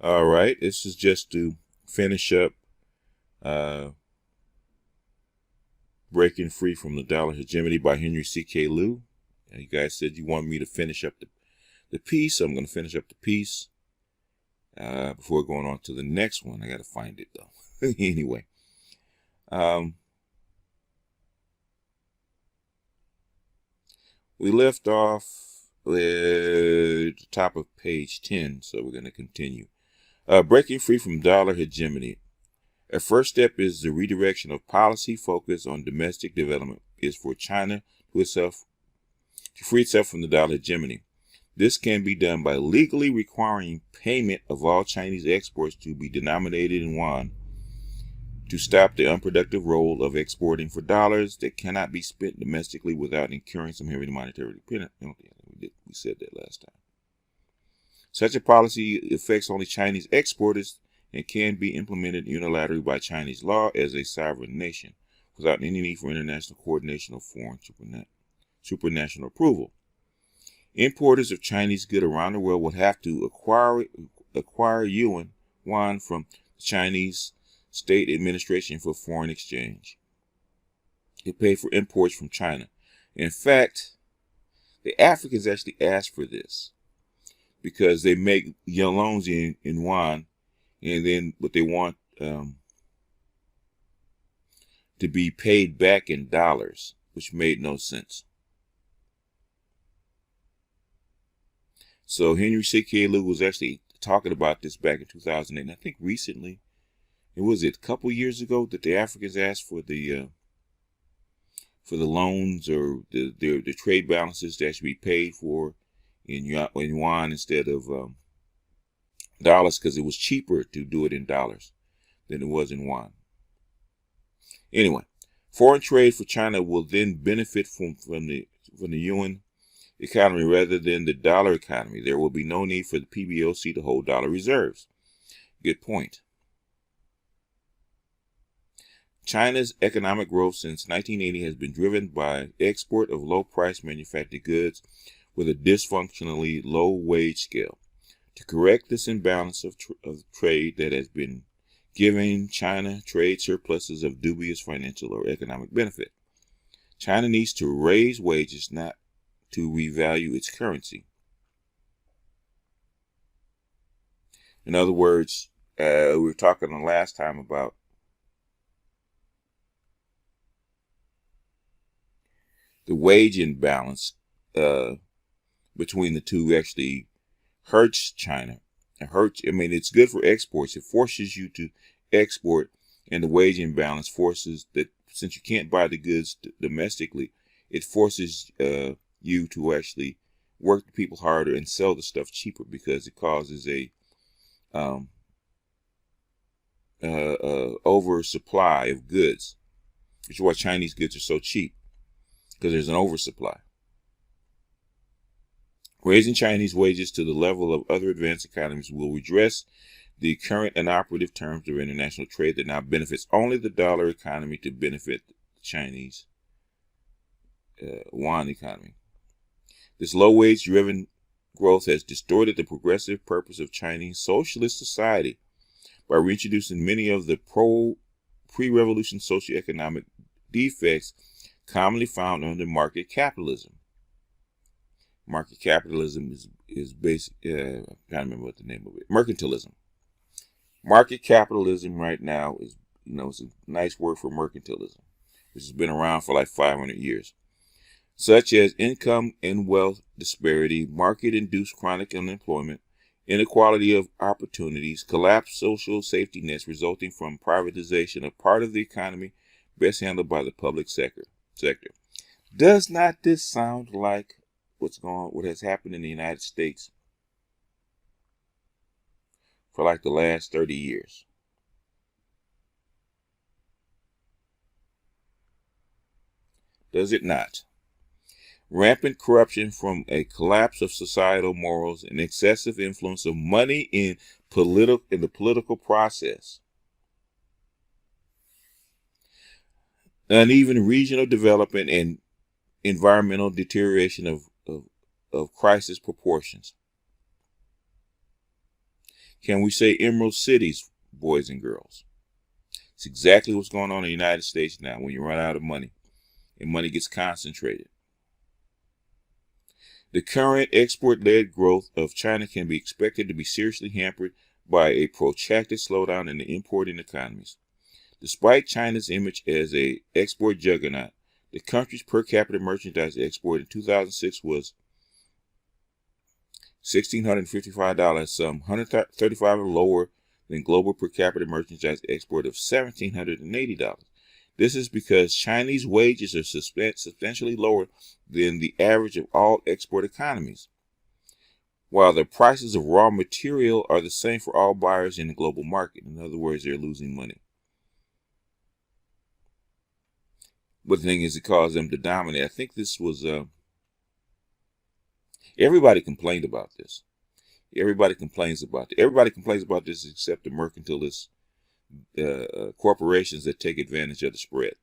All right, this is just to finish up Breaking Free from the Dollar Hegemony by Henry C.K. Liu. You guys said you wanted me to finish up the piece, so I'm going to finish up the piece before going on to the next one. I got to find it, though. Anyway. We left off at the top of page 10, so we're going to continue. Breaking free from dollar hegemony. A first step is the redirection of policy focus on domestic development is for China to free itself from the dollar hegemony. This can be done by legally requiring payment of all Chinese exports to be denominated in yuan, to stop the unproductive role of exporting for dollars that cannot be spent domestically without incurring some heavy monetary penalty. We said that last time. Such a policy affects only Chinese exporters and can be implemented unilaterally by Chinese law as a sovereign nation without any need for international coordination or foreign supranational approval. Importers of Chinese goods around the world would have to acquire yuan from the Chinese State Administration for Foreign Exchange. They pay for imports from China. In fact, the Africans actually asked for this because they make loans in yuan, and then what they want to be paid back in dollars, which made no sense. So Henry C.K. Liu was actually talking about this back in 2008, and I think recently, a couple years ago, that the Africans asked for the loans or the trade balances to actually be paid for in yuan instead of dollars, because it was cheaper to do it in dollars than it was in yuan. Anyway, foreign trade for China will then benefit from the yuan economy rather than the dollar economy. There will be no need for the PBOC to hold dollar reserves. Good point. China's economic growth since 1980 has been driven by export of low-priced manufactured goods with a dysfunctionally low wage scale. To correct this imbalance of trade that has been giving China trade surpluses of dubious financial or economic benefit, China needs to raise wages, not to revalue its currency. In other words, we were talking the last time about the wage imbalance between the two actually hurts China. It's good for exports. It forces you to export, and the wage imbalance forces that, since you can't buy the goods domestically, it forces you to actually work the people harder and sell the stuff cheaper, because it causes a oversupply of goods, which is why Chinese goods are so cheap, because there's an oversupply. Raising Chinese wages to the level of other advanced economies will redress the current inoperative terms of international trade that now benefits only the dollar economy to benefit the Chinese yuan economy. This low-wage driven growth has distorted the progressive purpose of Chinese socialist society by reintroducing many of the pre-revolution socioeconomic defects commonly found under market capitalism. Market capitalism is basic. I can't remember what the name of it. Mercantilism. Market capitalism right now is, it's a nice word for mercantilism, which has been around for like 500 years. Such as income and wealth disparity, market-induced chronic unemployment, inequality of opportunities, collapsed social safety nets resulting from privatization of part of the economy best handled by the public sector. Does not this sound like what has happened in the United States for like the last 30 years? Does it not? Rampant corruption from a collapse of societal morals and excessive influence of money in the political process. Uneven regional development and environmental deterioration of crisis proportions. Can we say emerald cities, boys and girls? It's exactly what's going on in the United States now when you run out of money and money gets concentrated. The current export-led growth of China can be expected to be seriously hampered by a protracted slowdown in the importing economies. Despite China's image as an export juggernaut, the country's per capita merchandise export in 2006 was $1,655, some $135 lower than global per capita merchandise export of $1,780. This is because Chinese wages are substantially lower than the average of all export economies, while the prices of raw material are the same for all buyers in the global market. In other words, they're losing money. But the thing is, it caused them to dominate. I think this was, everybody complained about this. Everybody complains about it. Everybody complains about this except the mercantilist corporations that take advantage of the spread.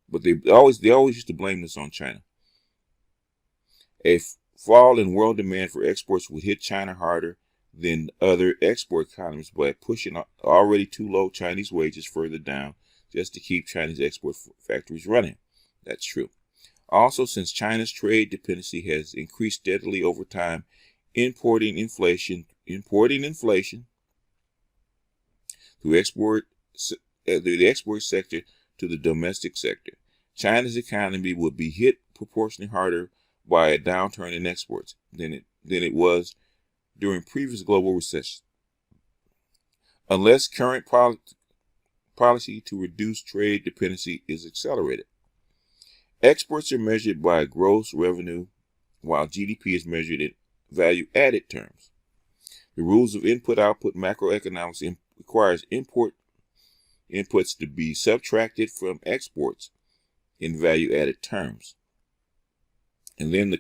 But they always used to blame this on China. A fall in world demand for exports would hit China harder than other export economies by pushing already too low Chinese wages further down just to keep Chinese export factories running. That's true. Also, since China's trade dependency has increased steadily over time, importing inflation through the export sector to the domestic sector, China's economy would be hit proportionally harder by a downturn in exports than it was during previous global recessions, unless current policy to reduce trade dependency is accelerated. Exports are measured by gross revenue, while GDP is measured in value-added terms. The rules of input-output macroeconomics requires inputs to be subtracted from exports in value-added terms, and then the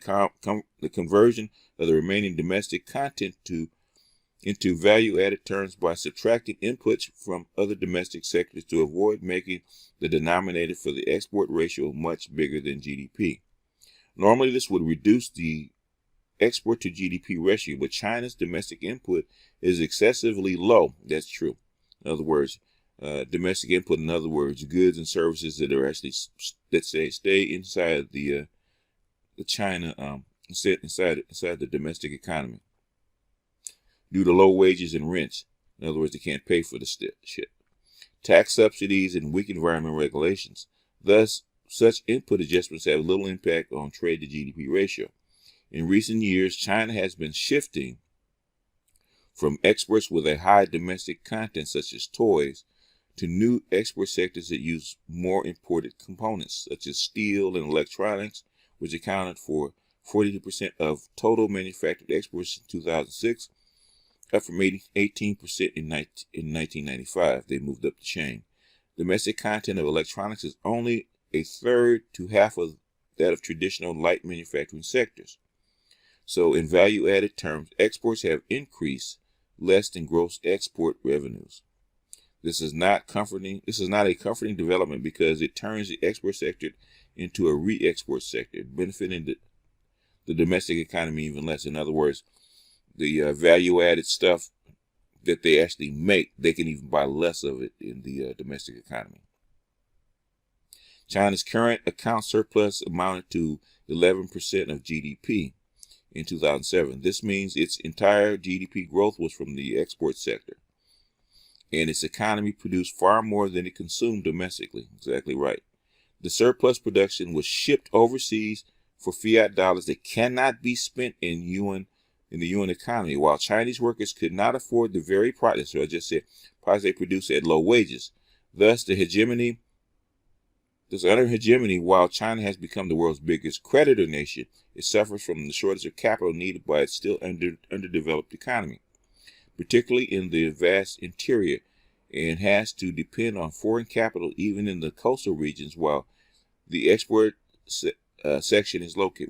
conversion of the remaining domestic content into value-added terms by subtracting inputs from other domestic sectors to avoid making the denominator for the export ratio much bigger than GDP. Normally, this would reduce the export to GDP ratio, but China's domestic input is excessively low. That's true. In other words, domestic input, in other words, goods and services that are actually, let's say, stay inside the China, inside the domestic economy, due to low wages and rents. In other words, they can't pay for the shit. Tax subsidies and weak environmental regulations. Thus, such input adjustments have little impact on trade to GDP ratio. In recent years, China has been shifting from exports with a high domestic content, such as toys, to new export sectors that use more imported components, such as steel and electronics, which accounted for 42% of total manufactured exports in 2006, up from 18% in 1995. They moved up the chain. Domestic content of electronics is only a third to half of that of traditional light manufacturing sectors. So in value-added terms, exports have increased less than gross export revenues. This is not comforting. This is not a comforting development because it turns the export sector into a re-export sector, benefiting the domestic economy even less. In other words, the value-added stuff that they actually make, they can even buy less of it in the domestic economy. China's current account surplus amounted to 11% of GDP in 2007. This means its entire GDP growth was from the export sector, and its economy produced far more than it consumed domestically. Exactly right. The surplus production was shipped overseas for fiat dollars that cannot be spent in the Yuan economy, while Chinese workers could not afford the very products, so I just said, products they produce at low wages. Thus, under hegemony, while China has become the world's biggest creditor nation, it suffers from the shortage of capital needed by its still underdeveloped economy, particularly in the vast interior, and has to depend on foreign capital even in the coastal regions, while the export section is located.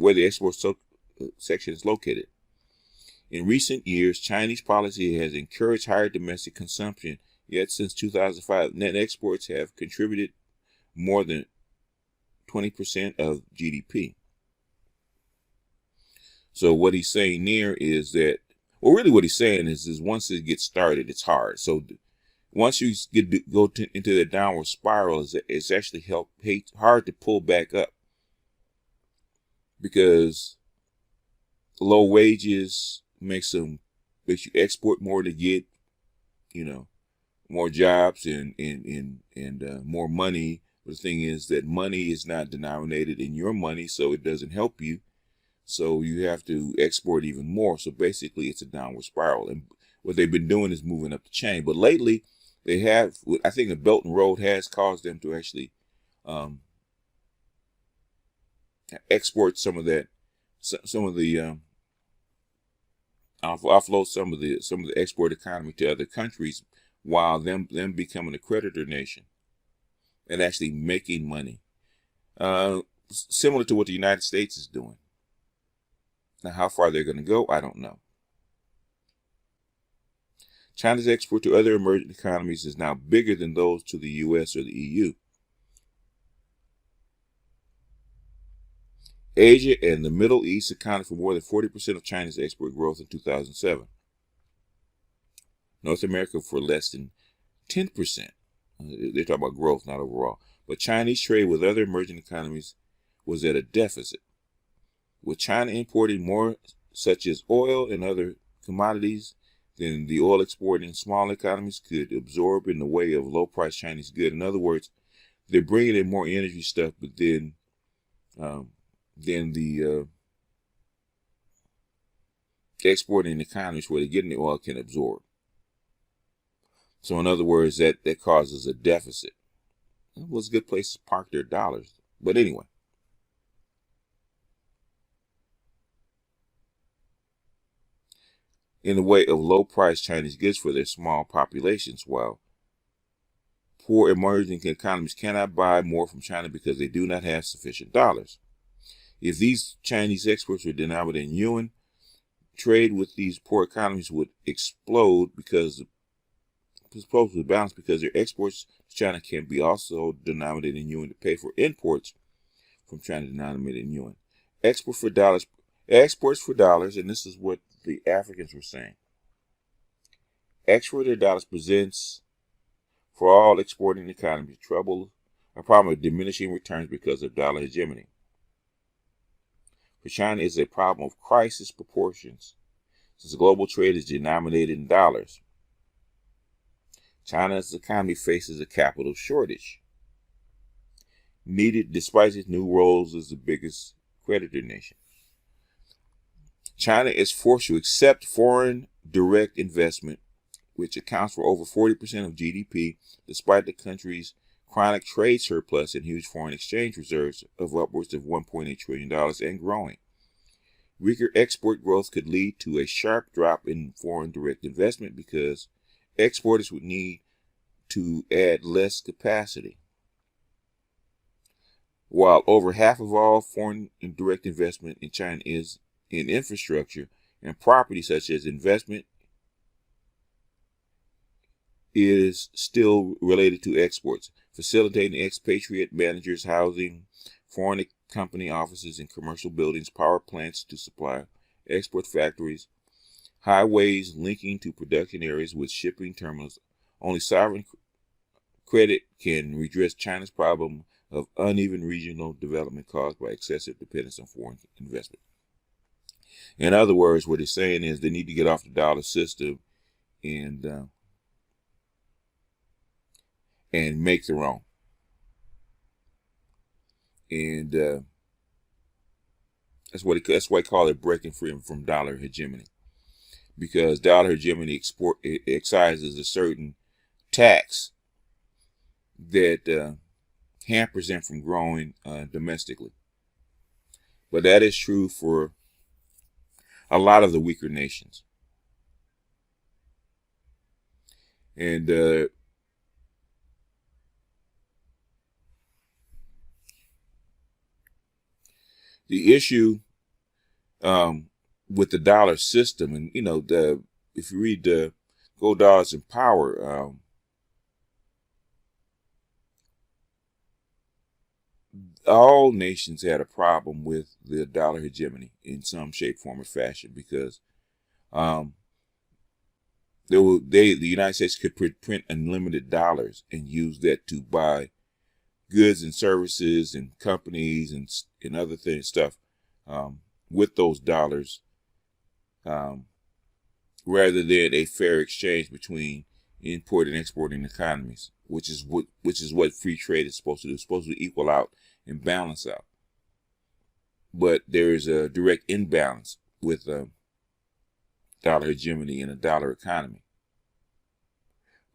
In recent years, Chinese policy has encouraged higher domestic consumption, yet since 2005, net exports have contributed more than 20% of GDP. So what he's saying there is that Well, really, what he's saying is once it gets started, it's hard. So once you into the downward spiral, it's actually hard to pull back up because low wages makes you export more to get, you know, more jobs and more money. But the thing is that money is not denominated in your money, so it doesn't help you. So you have to export even more. So basically, it's a downward spiral. And what they've been doing is moving up the chain. But lately, they have, I think the Belt and Road has caused them to actually export some of that, some of the offload some of the export economy to other countries, while them becoming a creditor nation and actually making money, similar to what the United States is doing. Now, how far they're going to go, I don't know. China's export to other emerging economies is now bigger than those to the U.S. or the EU. Asia and the Middle East accounted for more than 40% of China's export growth in 2007. North America for less than 10%. They're talking about growth, not overall. But Chinese trade with other emerging economies was at a deficit, with China importing more, such as oil and other commodities, than the oil exporting small economies could absorb in the way of low-priced Chinese goods. In other words, they're bringing in more energy stuff, but then the exporting economies where they're getting the oil can absorb. So in other words, that causes a deficit. It was a good place to park their dollars. But anyway. In the way of low-priced Chinese goods for their small populations, while poor emerging economies cannot buy more from China because they do not have sufficient dollars. If these Chinese exports were denominated in yuan, trade with these poor economies would explode because their exports to China can be also denominated in yuan to pay for imports from China denominated in yuan. Exports for dollars, and this is what the Africans were saying. Export of dollars presents for all exporting economies a problem of diminishing returns because of dollar hegemony. For China, it's a problem of crisis proportions, since global trade is denominated in dollars. China's economy faces a capital shortage, needed despite its new roles as the biggest creditor nation. China is forced to accept foreign direct investment, which accounts for over 40% of GDP, despite the country's chronic trade surplus and huge foreign exchange reserves of upwards of $1.8 trillion and growing. Weaker export growth could lead to a sharp drop in foreign direct investment because exporters would need to add less capacity. While over half of all foreign direct investment in China is in infrastructure and property, such as investment, is still related to exports, facilitating expatriate managers, housing, foreign company offices and commercial buildings, power plants to supply export factories, highways linking to production areas with shipping terminals. Only sovereign credit can redress China's problem of uneven regional development caused by excessive dependence on foreign investment. In other words, what they're saying is they need to get off the dollar system and make their own. And that's why I call it breaking free from dollar hegemony, because dollar hegemony excises a certain tax that hampers them from growing domestically. But that is true for a lot of the weaker nations. And the issue with the dollar system, and if you read the Gold, Dollars, and Power, all nations had a problem with the dollar hegemony in some shape, form, or fashion, because the United States could print unlimited dollars and use that to buy goods and services and companies and other stuff with those dollars, rather than a fair exchange between import and exporting economies, which is what free trade is supposed to do. It's supposed to equal out and balance out. But there is a direct imbalance with dollar hegemony and a dollar economy.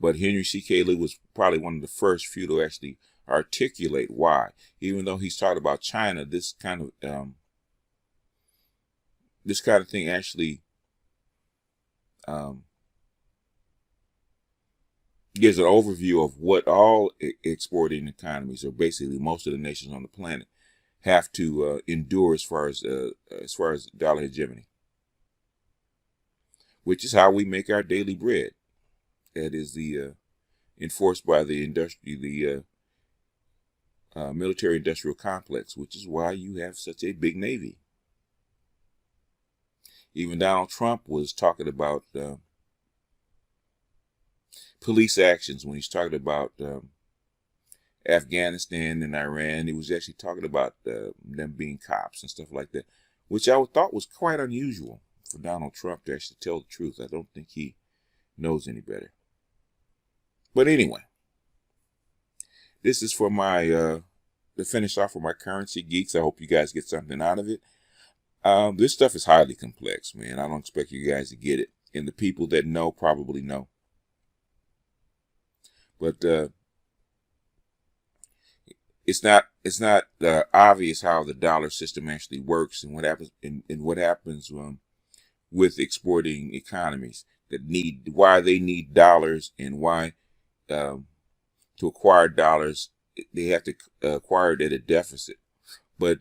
But Henry C. Cayley was probably one of the first few to actually articulate why. Even though he's talked about China, this kind of thing actually gives an overview of what all exporting economies, or basically most of the nations on the planet, have to endure as far as dollar hegemony, which is how we make our daily bread. That is enforced by the military-industrial complex, which is why you have such a big navy. Even Donald Trump was talking about police actions when he's talking about Afghanistan and Iran. He was actually talking about them being cops and stuff like that, which I thought was quite unusual for Donald Trump to actually tell the truth. I don't think he knows any better. But anyway, this is for my to finish off with my currency geeks. I hope you guys get something out of it. This stuff is highly complex, man. I don't expect you guys to get it, and the people that know probably know. But it's not obvious how the dollar system actually works, and what happens with exporting economies why they need dollars, and why to acquire dollars they have to acquire it at a deficit. But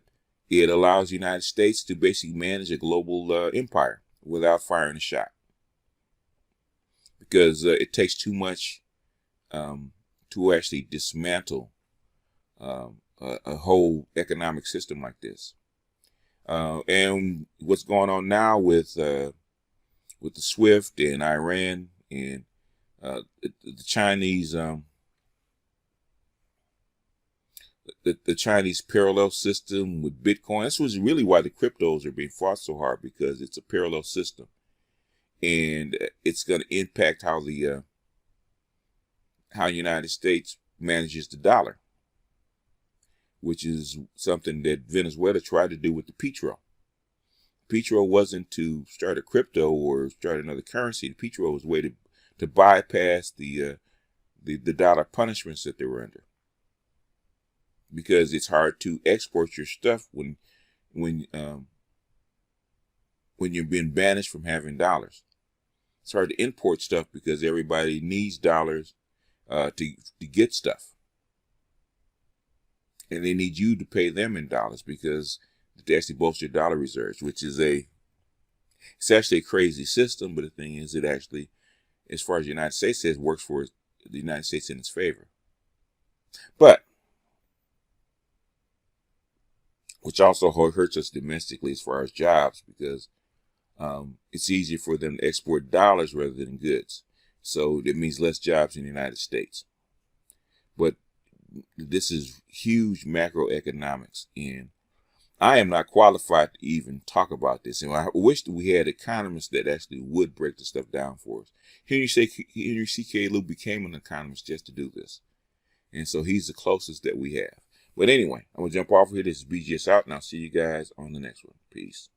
it allows the United States to basically manage a global empire without firing a shot, because it takes too much to actually dismantle a whole economic system like this. And what's going on now with the SWIFT and Iran and the Chinese, the Chinese parallel system with Bitcoin. This was really why the cryptos are being fought so hard, because it's a parallel system, and it's going to impact how the United States manages the dollar, which is something that Venezuela tried to do with the petro. Petro wasn't to start a crypto or start another currency. The petro was a way to bypass the dollar punishments that they were under, because it's hard to export your stuff when you're being banished from having dollars. It's hard to import stuff because everybody needs dollars to get stuff, and they need you to pay them in dollars because they actually boast your dollar reserves, which is it's actually a crazy system. But the thing is, it actually, as far as the United States says, works for the United States in its favor. But which also hurts us domestically as far as jobs, because it's easier for them to export dollars rather than goods. So that means less jobs in the United States. But this is huge macroeconomics, and I am not qualified to even talk about this. And I wish that we had economists that actually would break the stuff down for us. Henry C. Cayley became an economist just to do this, and so he's the closest that we have. But anyway, I'm going to jump off here. This is BGS out, and I'll see you guys on the next one. Peace.